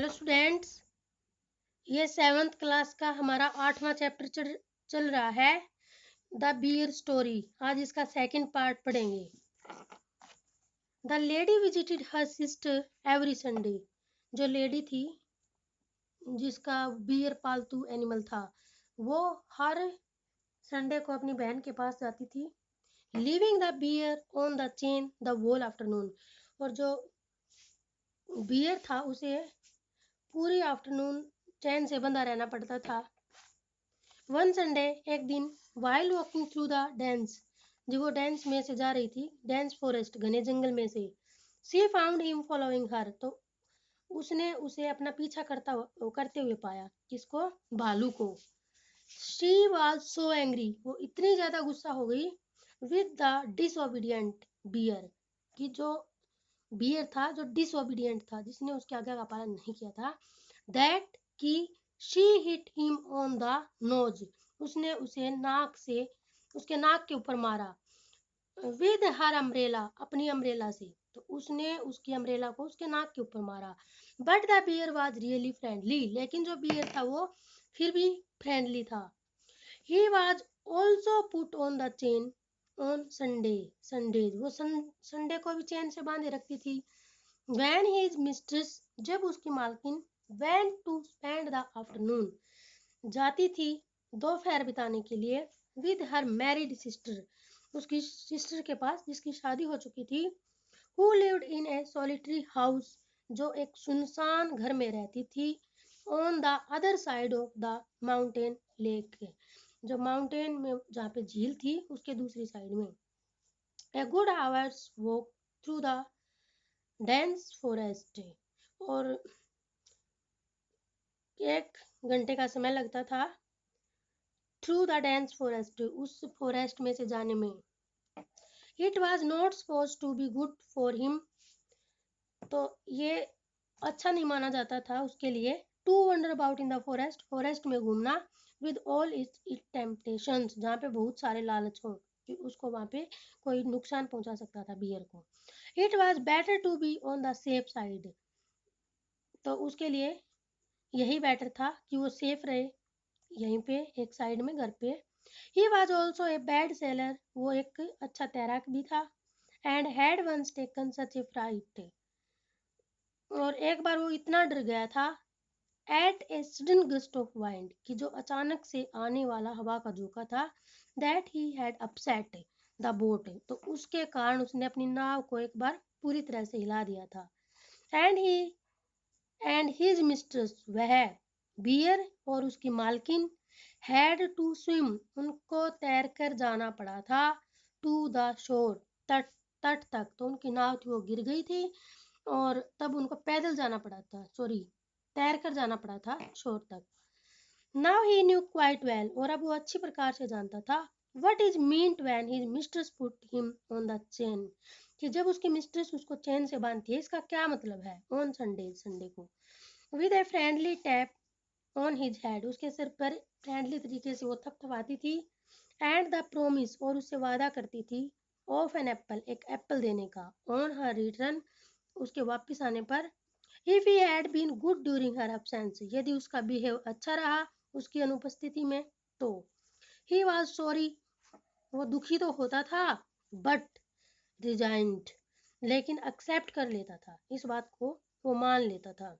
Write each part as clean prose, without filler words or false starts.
Hello students, ये 7th class का हमारा 8वां चैप्टर चल रहा है द बियर स्टोरी। आज इसका सेकंड पार्ट पढ़ेंगे। The lady visited her sister every Sunday. जो लेडी थी जिसका बियर पालतू एनिमल था, वो हर संडे को अपनी बहन के पास जाती थी। Living the bear on the chain the whole afternoon. और जो बियर था उसे पूरी आफ्टरनून चैन से बंधा रहना पड़ता था। वन संडे, एक दिन, while walking through the dense, जब वो डेंस में से जा रही थी, डेंस फॉरेस्ट, घने जंगल में से, सी फाउंड हिम फॉलोइंग हर, तो उसने उसे अपना पीछा करते हुए पाया। किसको? भालू को। शी वॉज सो एंग्री, वो इतनी ज्यादा गुस्सा हो गई, विद द डिसओबीडियंट बियर, कि जो बियर था जो डिसओबीडियंट था, जिसने उसके आज्ञा का पालन नहीं किया था, दैट की she hit him on the nose, उसने उसे नाक से, उसके नाक के ऊपर मारा। विद हर अम्ब्रेला, अपनी अम्ब्रेला से, तो उसने उसकी अम्ब्रेला को उसके नाक के ऊपर मारा। But the bear was really friendly, लेकिन जो बियर था वो फिर भी फ्रेंडली था। He was also put on the chain on Sundays, वो संडे को भी चैन से बांधे रखती थी। When his mistress, जब उसकी मालकिन, went to spend the afternoon, जाती थी दोपहर बिताने के लिए, with her married sister, उसकी सिस्टर के पास जिसकी शादी हो चुकी थी, who lived in a solitary house, जो एक सुनसान घर में रहती थी, on the other side of the mountain lake, जो माउंटेन में जहाँ पे झील थी उसके दूसरी साइड में। A good hour's walk through the dense forest, और 1 घंटे का समय लगता था थ्रू द डेंस फॉरेस्ट, उस फॉरेस्ट में से जाने में। It was not suppose to be good for him, तो ये अच्छा नहीं माना जाता था उसके लिए, to wander about in the forest, forest में घूमना, विद ऑल इट्स टेम्पटेशंस, जहाँ पे बहुत सारे लालच हो कि उसको वहाँ पे कोई नुकसान पहुंचा सकता था बियर को। It was better to be on the safe side, तो उसके लिए यही बेटर था कि वो सेफ रहे यहीं पे एक साइड में घर पे। He was also a bad sailor, वो एक अच्छा तैराक भी था। And had once taken such a fright, और एक बार वो इतना डर गया था, at a sudden gust of wind, कि जो अचानक से आने वाला हवा का झोंका था, that he had upset the boat, तो उसके कारण उसने अपनी नाव को एक बार पूरी तरह से हिला दिया था। एंड हिज मिस्ट्रेस, वह बियर और उसकी मालकिन, हैड टू स्विम, उनको तैरकर जाना पड़ा था, टू द शोर, तट तक, तो उनकी नाव थी वो गिर गई थी और तब उनको पैदल जाना पड़ा था, तैरकर जाना पड़ा था शोर तक। Now he new quite well, और अब वो अच्छी प्रकार से जानता था, what is meant when his mistress put him on the chain, कि जब उसकी मिस्ट्रेस उसको चेन से बांधती है इसका क्या मतलब है। ऑन संडे को, with a friendly tap on his head, उसके सिर पर फ्रेंडली तरीके से वो थपथपाती थी। एंड द प्रोमिस, और उससे वादा करती थी, ऑफ एन एप्पल, एक एप्पल देने का, ऑन हर रिटर्न, उसके वापस आने पर, if he had been good during her absence, यदि उसका बिहेव अच्छा रहा उसकी अनुपस्थिति में, तो ही वाज सॉरी, वो दुखी तो होता था, बट रिजाइंड, लेकिन एक्सेप्ट कर लेता था, इस बात को वो मान लेता था।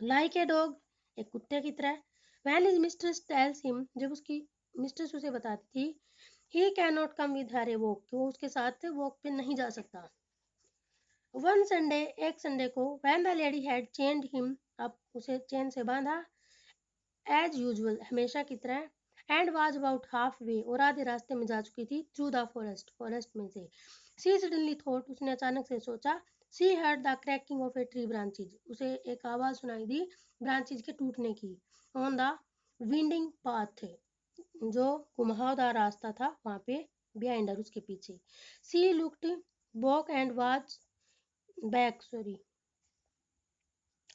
लाइक ए डॉग, एक कुत्ते की तरह। When his mistress tells him, जब उसकी मिस्ट्रेस उसे बताती थी, he can not come with her a walk, कि वो उसके साथ वॉक पे नहीं जा सकता। वन संडे, एक संडे को, when the lady had chained him, अब उसे चेन से बांधा, एज यूजुअल, हमेशा की तरह, and was about half way, और आधे रास्ते में जा चुकी थी, थ्रू द फॉरेस्ट में से। सी सडनली थॉट, उसने अचानक से सोचा, she heard the cracking of a tree branches, उसे एक आवाज सुनाई दी ब्रांचेज के टूटने की, ऑन द विंडिंग पाथ, जो घुमावदार रास्ता था वहां पे, बिहाइंड हर, उसके पीछे। She looked back and was back,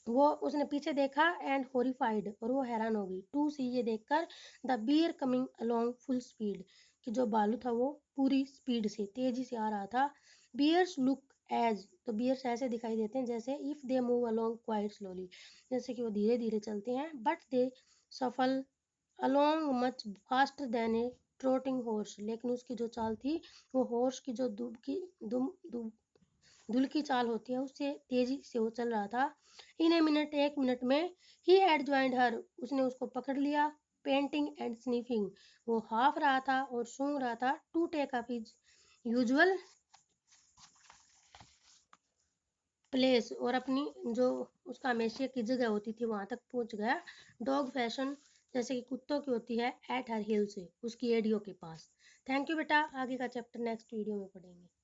वो उसने पीछे देखा, एंड हॉरिफाइड, और वो हैरान हो गई, टू सी, ये देखकर, the bear coming along full speed, कि जो भालू था वो पूरी स्पीड से, तेजी से आ रहा था। बियर्स लुक एज, तो बियर्स ऐसे दिखाई देते हैं जैसे if they move along quite slowly, जैसे कि वो धीरे धीरे चलते हैं, बट दे सफल अलोंग मच फास्टर देन ए ट्रोटिंग हॉर्स, लेकिन उसकी जो चाल थी वो हॉर्स की जो धुल की चाल होती है उससे तेजी से वो चल रहा था। इन ए मिनट, एक मिनट में, ही हैड ज्वाइंड हर, उसने उसको पकड़ लिया। पेंटिंग एंड स्नीफिंग, वो हाफ रहा था और सूंघ रहा था। To take up his usual place, और अपनी जो उसका हमेशा की जगह होती थी वहां तक पहुंच गया। डॉग फैशन, जैसे कि कुत्तों की होती है, एट हर हिल से, उसकी एडियो के पास। थैंक यू बेटा, आगे का चैप्टर नेक्स्ट वीडियो में पढ़ेंगे।